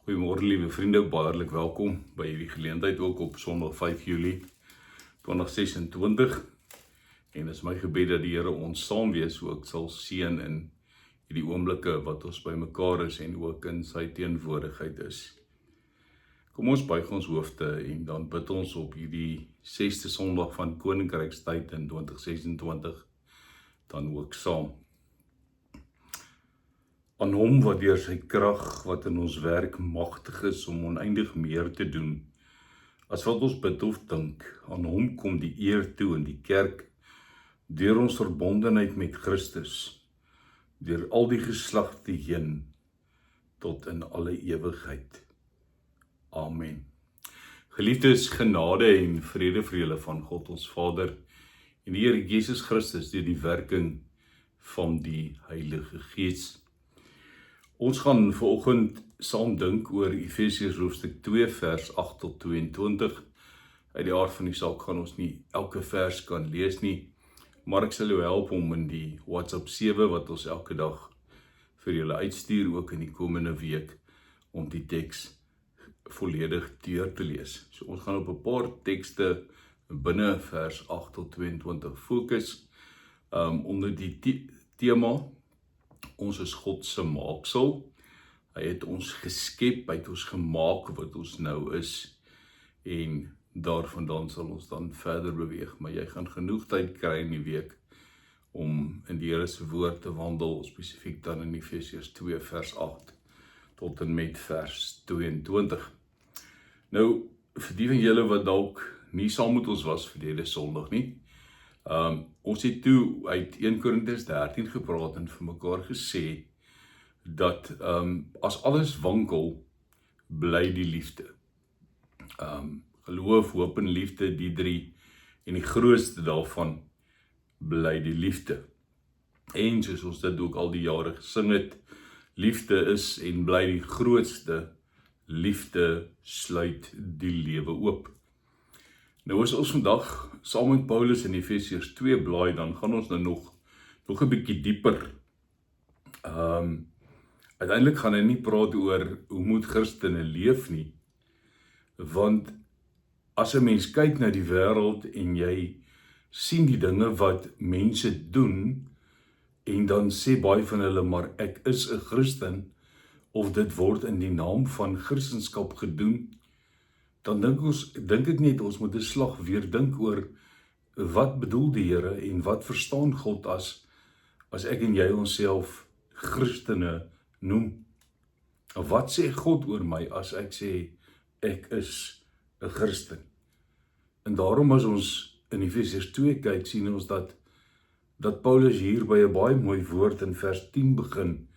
Goeiemôre liewe vriende, baie hartlik welkom by hierdie geleentheid ook op Sondag 5 Julie 2026. En is my gebed dat die Here ons saam wees ook sal seën in hierdie oomblikke wat ons by mekaar is en ook in sy teenwoordigheid is. Kom ons buig ons hoofde en dan bid ons op hierdie 6de Sondag van Koninkrykstyd in 2026 dan ook saam. Aan hom wat deur sy krag wat in ons werk magtig is om oneindig meer te doen as wat ons bid of dink, aan hom kom die eer toe in die kerk deur ons verbondenheid met Christus, deur al die geslagte heen tot in alle ewigheid. Amen. Geliefdes, genade en vrede vir julle van God ons Vader en die Here Jesus Christus deur die werking van die Heilige Gees. Ons gaan vanoggend saam dink oor Efesiërs hoofstuk 2 vers 8 tot 22. Uit die aard van die saak gaan ons nie elke vers kan lees nie, maar ek sal jou help om in die WhatsApp 7 wat ons elke dag vir julle uitstuur, ook in die komende week, om die teks volledig deur te lees. So ons gaan op 'n paar tekste binne vers 8 tot 22 fokus, onder die tema ons is God se maaksel. Hy het ons geskep, hy het ons gemaak wat ons nou is. En daarvandaan sal ons dan verder beweeg. Maar jy gaan genoeg tyd kry in die week om in die Here se woord te wandel, spesifiek dan in Efesiërs 2 vers 8 tot en met vers 22. Nou, vir die van julle wat dalk nie saam met ons was verlede Sondag nie, ons het toe uit 1 Korintiërs 13 gepraat en vir mekaar gesê dat as alles wankel, bly die liefde. Geloof, hoop en liefde, die drie, en die grootste daarvan bly die liefde. En soos ons dit ook al die jare gesing het, liefde is en bly die grootste, liefde sluit die lewe oop. Nou as ons vandag saam met Paulus in Efesiërs 2 blaai, dan gaan ons nou nog 'n bietjie dieper. Uiteindelik gaan hy nie praat oor hoe moet Christene leef nie, want as 'n mens kyk na die wêreld en jy sien die dinge wat mense doen, en dan sê baie van hulle, maar ek is 'n Christen, of dit word in die naam van Christendom gedoen, dan dink ek net ons moet 'n slag weer dink oor wat bedoel die Here en wat verstaan God as ek en jy onsself Christene noem. Wat sê God oor my as ek sê ek is 'n Christen? En daarom as ons in Efesiërs 2 kyk, sien ons dat Paulus hier by 'n baie mooi woord in vers 10 begin,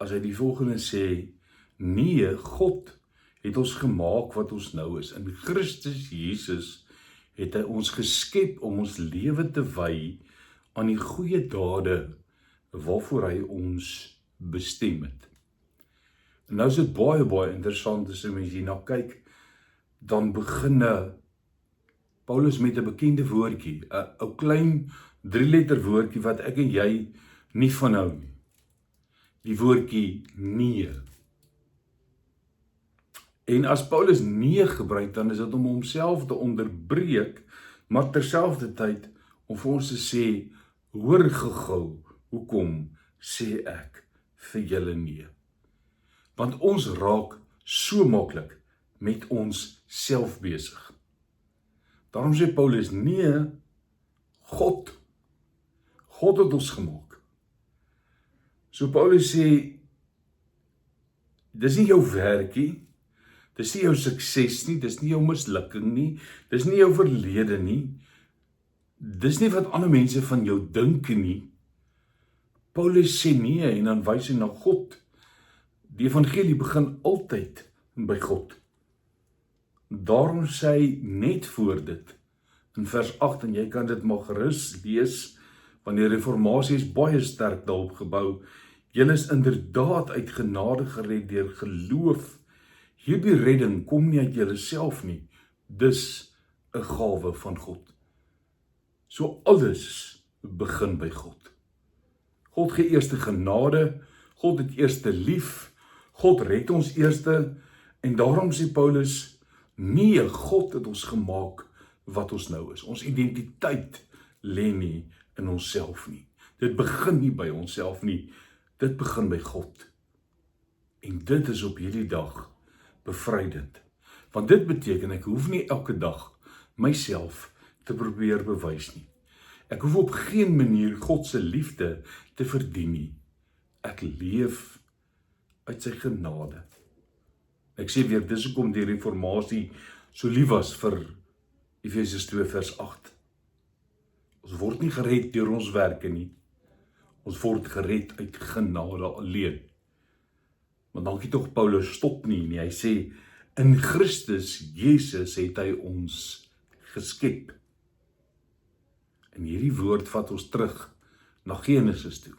as hy die volgende sê: nee, God het ons gemaak wat ons nou is. In Christus Jesus het hy ons geskep om ons lewe te wy aan die goeie dade waarvoor hy ons bestem het. En nou is dit baie interessant as 'n mens hierna kyk, dan begin Paulus met 'n bekende woordjie, 'n klein 3-letter woordjie wat ek en jy nie van hou nie. Die woordjie nee. En as Paulus nee gebruik, dan is dit om homself te onderbreek, maar terselfdertyd om vir ons te sê, hoor gou, hoekom sê ek vir julle nee? Want ons raak so maklik met ons self besig. Daarom sê Paulus, nee, God het ons gemaak. So Paulus sê, dis nie jou werkie, dis nie jou sukses nie, dis nie jou mislukking nie, dis nie jou verlede nie, dis nie wat ander mense van jou dink nie. Paulus sê nee, en dan wys hy na God. Die evangelie begin altyd by God. Daarom sê hy net voor dit, in vers 8, en jy kan dit maar gerus lees, want die reformatie is baie sterk daarop gebou, julle is inderdaad uit genade gered deur geloof. Hierdie redding kom nie uit julle self nie, dis 'n gawe van God. So alles begin by God. God gee eerste genade, God het eerste lief, God red ons eerste, En daarom sê Paulus, nee, God het ons gemaak wat ons nou is. Ons identiteit lê nie in onsself nie. Dit begin nie by onsself nie, dit begin by God. En dit is op hierdie dag bevrydend. Want dit beteken, ek hoef nie elke dag myself te probeer bewys nie. Ek hoef op geen manier God se liefde te verdien nie. Ek leef uit sy genade. Ek sê weer, dis hoekom die reformatie so lief was vir Efesiërs 2 vers 8. Ons word nie gered deur ons werke nie. Ons word gered uit genade alleen. Maar dankie tog Paulus stop nie. Hy sê, in Christus Jesus het hy ons geskep. En hierdie woord vat ons terug na Genesis toe,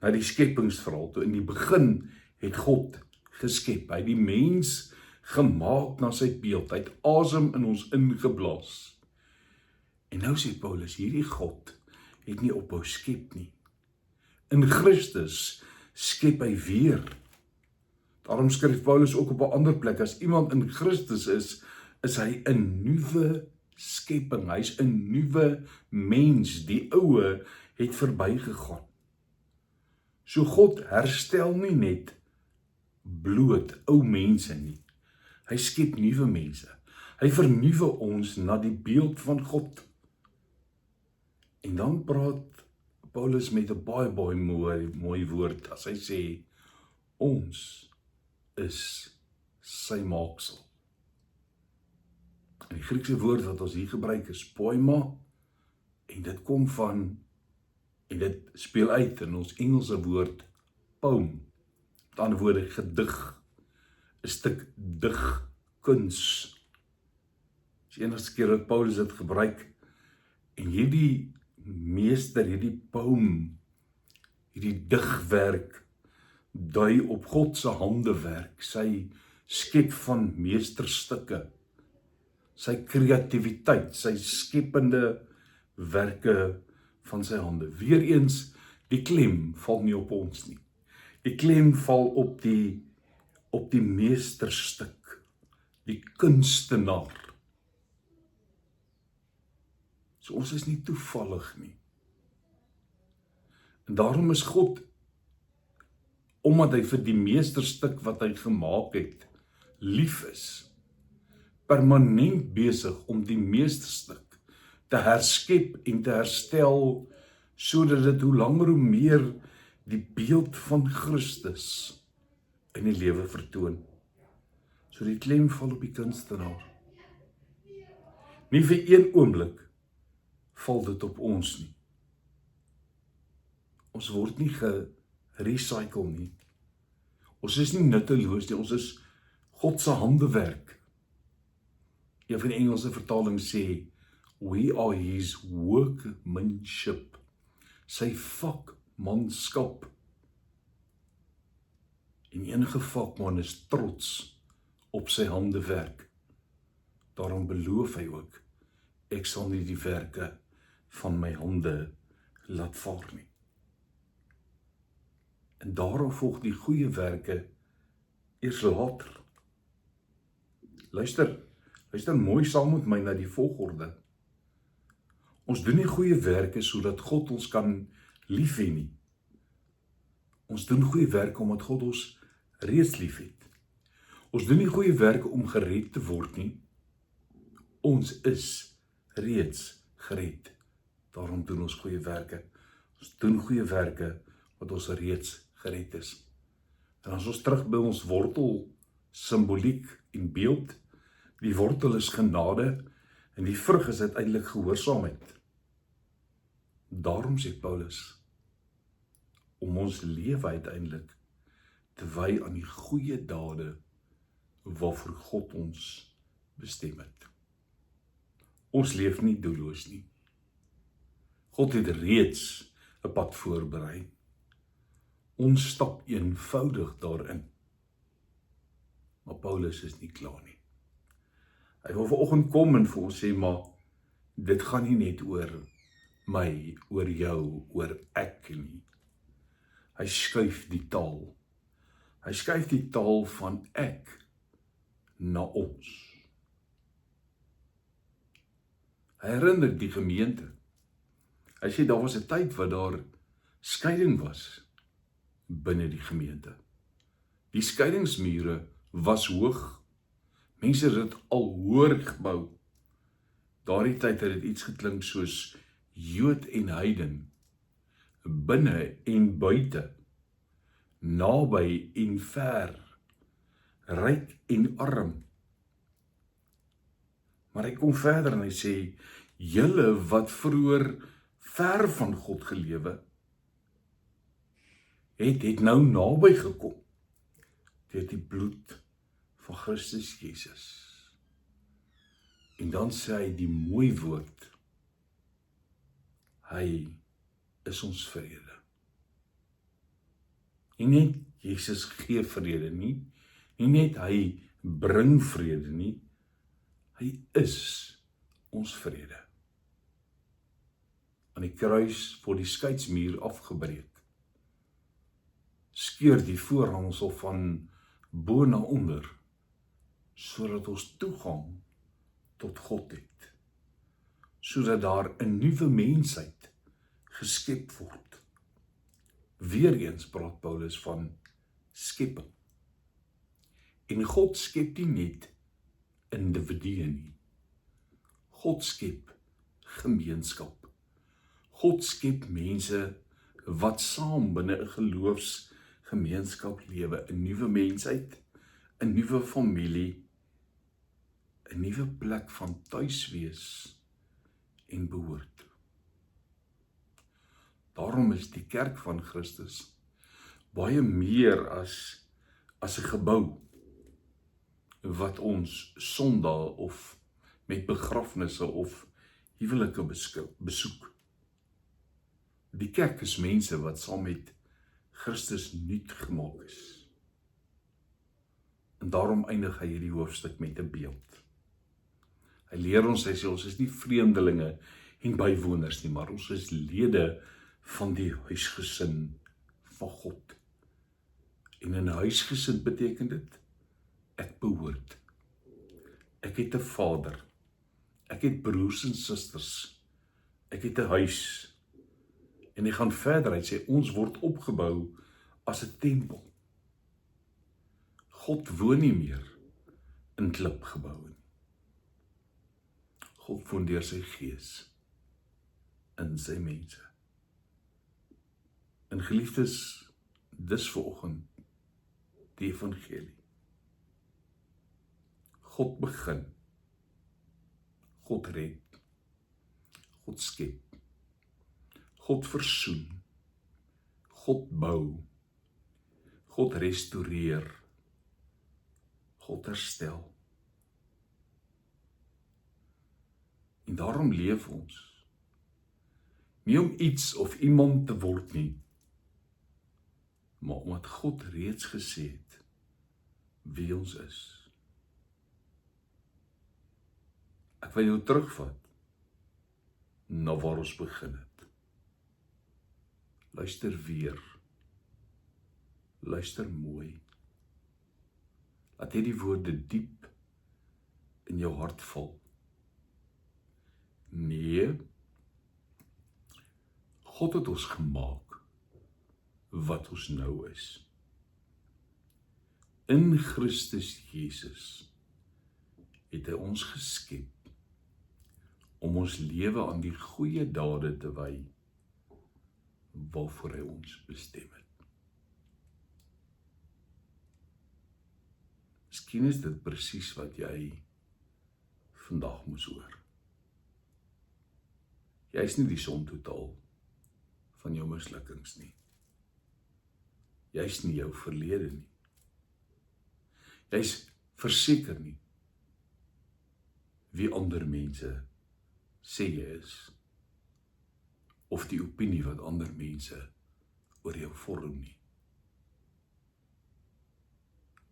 na die skepingsverhaal toe. In die begin het God geskep. Hy het die mens gemaak na sy beeld. Hy het asem in ons ingeblaas. En nou sê Paulus, hierdie God het nie ophou skep nie. In Christus skep hy weer. Daarom skryf Paulus ook op 'n ander plek, as iemand in Christus is hy 'n nuwe skepping. Hy's 'n nuwe mens. Die oue het verbygegaan. So God herstel nie net bloot ou mense nie. Hy skep nuwe mense. Hy vernuwe ons na die beeld van God. En dan praat Paulus met 'n baie mooi woord as hy sê, ons is sy maaksel. En die Griekse woord wat ons hier gebruik is poima, en dit kom van, en dit speel uit in ons Engelse woord poem. Met ander woorde, gedig, 'n stuk digkuns. Dis die enigste keer dat Paulus dit gebruik. En hierdie meester, hierdie poem, hierdie digwerk, dui op God se handewerk, sy skep van meesterstukke, sy kreatiwiteit, sy skepende werke van sy hande. Weereens, die klem val nie op ons nie. Die klem val op die meesterstuk, die kunstenaar. So ons is nie toevallig nie. En daarom is God, omdat hy vir die meesterstuk wat hy gemaak het, lief is, permanent besig om die meesterstuk te herskep en te herstel, sodat dit hoe langer hoe meer die beeld van Christus in die lewe vertoon. So die klem val op die kunstenaar. Nie vir een oomblik val dit op ons nie. Ons word nie gerecycle nie. Ons is nie nutteloos nie, ons is God se handewerk. Een van die Engelse vertaling sê, we are his workmanship, sy vakmanskap. En enige vakman is trots op sy handewerk. Daarom beloof hy ook, ek sal nie die werke van my hande laat vaar nie. En daarom volg die goeie werke eers later. Luister mooi saam met my na die volgorde. Ons doen nie goeie werke sodat God ons kan lief hê nie. Ons doen goeie werke omdat God ons reeds lief het. Ons doen nie goeie werke om gered te word nie. Ons is reeds gered. Daarom doen ons goeie werke. Ons doen goeie werke wat ons reeds gered is. En as ons terug by ons wortel, simboliek en beeld, die wortel is genade en die vrug is uiteindelik gehoorsaamheid. Daarom sê Paulus, om ons lewe uiteindelik te wy aan die goeie dade waarvoor God ons bestem het. Ons leef nie doelloos nie. God het reeds 'n pad voorberei. Ons stap eenvoudig daarin. Maar Paulus is nie klaar nie. Hy wil vanoggend kom en vir ons sê, maar dit gaan nie net oor my, oor jou, oor ek nie. Hy skuif die taal. Hy skuif die taal van ek na ons. Hy herinner die gemeente. Hy sê daar was 'n tyd wat daar skeiding was binne die gemeente. Die skeidingsmure was hoog. Mense het dit al hoër gebou. Daardie tyd het dit iets geklink soos Jood en heiden, binne en buite, naby en ver, ryk en arm. Maar hy kom verder en hy sê, julle wat vroeër ver van God gelewe, het nou naby gekom, deur die bloed van Christus Jesus. En dan sê hy die mooi woord, hy is ons vrede. Nie net Jesus gee vrede nie net hy bring vrede nie, hy is ons vrede. Aan die kruis word die skeidsmuur afgebreek. Skeur die voorhangsel van bo na onder, sodat ons toegang tot God het, sodat daar 'n nuwe mensheid geskep word. Weereens praat Paulus van skepping. En God skep nie net individue nie. God skep gemeenskap. God skep mense wat saam binne 'n geloofsgemeenskap lewe, 'n nuwe mensheid, 'n nuwe familie, 'n nuwe plek van tuiswees en behoort. Daarom is die kerk van Christus baie meer as 'n gebou wat ons Sondae of met begrafnisse of huwelike besoek. Die kerk is mense wat saam met Christus nuut gemaak is. En daarom eindig hy hierdie hoofstuk met 'n beeld. Hy leer ons, hy sê ons is nie vreemdelinge en bywoners nie, maar ons is lede van die huisgesin van God. En in 'n huisgesin beteken dit, ek behoort. Ek het 'n vader. Ek het broers en susters. Ek het 'n huis. En hy gaan verder, hy sê ons word opgebou as 'n tempel. God woon nie meer in klipgeboue nie. God woon deur sy gees in sy mense. En geliefdes, dis vanoggend die evangelie. God begin. God red. God skep. God versoen. God bou. God restoreer. God herstel. En daarom leef ons. Nie om iets of iemand te word nie, maar omdat God reeds gesê het wie ons is. Ek wil jou terugvat na waar ons begin het. Luister weer. Luister mooi. Laat hierdie woorde diep in jou hart val. Nee, God het ons gemaak wat ons nou is. In Christus Jesus het hy ons geskep om ons lewe aan die goeie dade te wy waarvoor hy ons bestem het. Miskien is dit presies wat jy vandag moes hoor. Jy is nie die som totaal van jou mislukkings nie. Jy is nie jou verlede nie. Jy is verseker nie wie ander mense sê jy is, of die opinie wat ander mense oor jou vorm nie.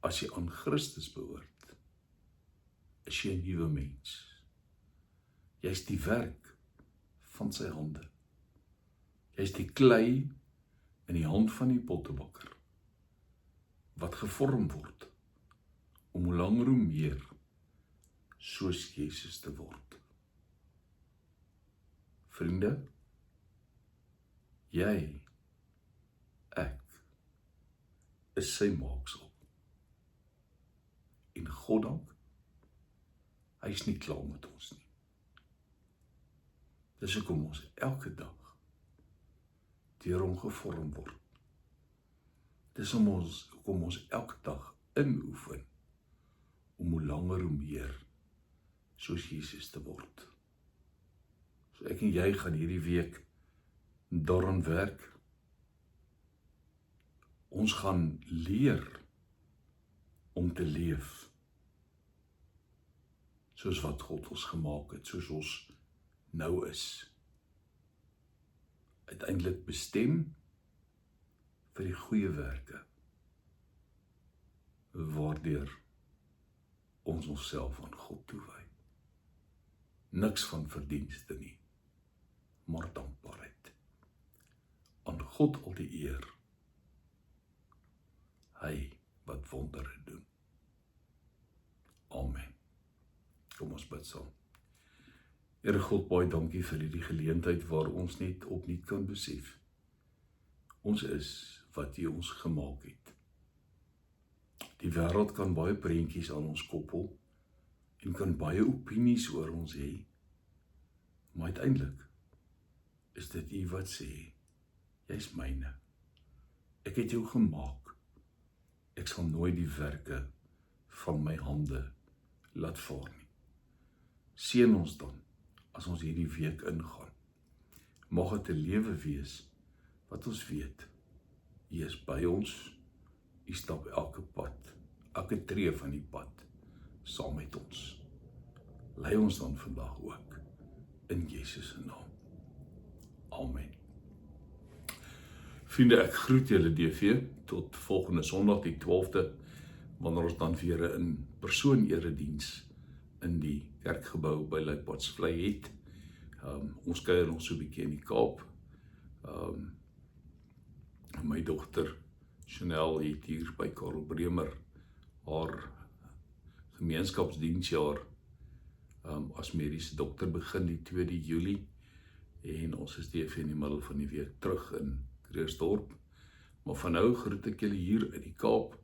As jy aan Christus behoort, is jy 'n nuwe mens. Jy is die werk van sy hande. Jy is die klei in die hand van die pottebakker, wat gevorm word om hoe langer hoe meer soos Jesus te word. Vriende, jy, ek, is sy maaksel. En God dank, hy is nie klaar met ons nie. Dis hoekom ons elke dag deur hom gevorm word. Dis hoekom ons elke dag inoefen om hoe langer hoe meer soos Jesus te word. So ek en jy gaan hierdie week daaraan werk. Ons gaan leer om te leef soos wat God ons gemaak het, soos ons nou is. Uiteindelik bestem vir die goeie werke, waardeur ons onsself aan God toewy. Niks van verdienste nie, maar dankbaarheid. Aan God al die eer, hy wat wondere doen. Amen. Kom ons bid saam. Here God, baie dankie vir hierdie geleentheid waar ons net opnuut kan besef. Ons is wat U ons gemaak het. Die wêreld kan baie prentjies aan ons koppel en kan baie opinies oor ons hê. Maar uiteindelik is dit U wat sê, jy's myne. Ek het jou gemaak. Ek sal nooit die werke van my hande laat vaar nie. Seën ons dan, as ons hierdie week ingaan. Mag dit 'n lewe wees, wat ons weet, U is by ons, U stap elke pad, elke tree van die pad, saam met ons. Lei ons dan vandag ook, in Jesus se naam. Amen. Vriende, ek groet julle DV, tot volgende Sondag die 12de, wanneer ons dan weer 'n persoon erediens in die kerkgebou by Luitpotsvlei het. Ons kuier nog so 'n bietjie in die Kaap. My dogter Chanel het hier by Karel Bremer haar gemeenskapsdiensjaar as mediese dokter begin die 2de Julie en ons is DV in die middel van die week terug in Kreersdorp. Maar van nou groet ek julle hier uit die Kaap.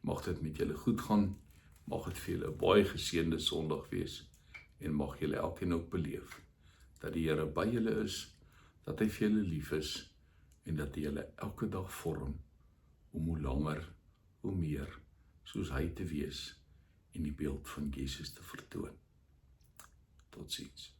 Mag dit met julle goed gaan. Mag dit vir julle 'n baie geseënde Sondag wees en mag julle elkeen ook beleef dat die Here by julle is, dat hy vir julle lief is en dat hy julle elke dag vorm om hoe langer, hoe meer soos hy te wees en die beeld van Jesus te vertoon. Totsiens.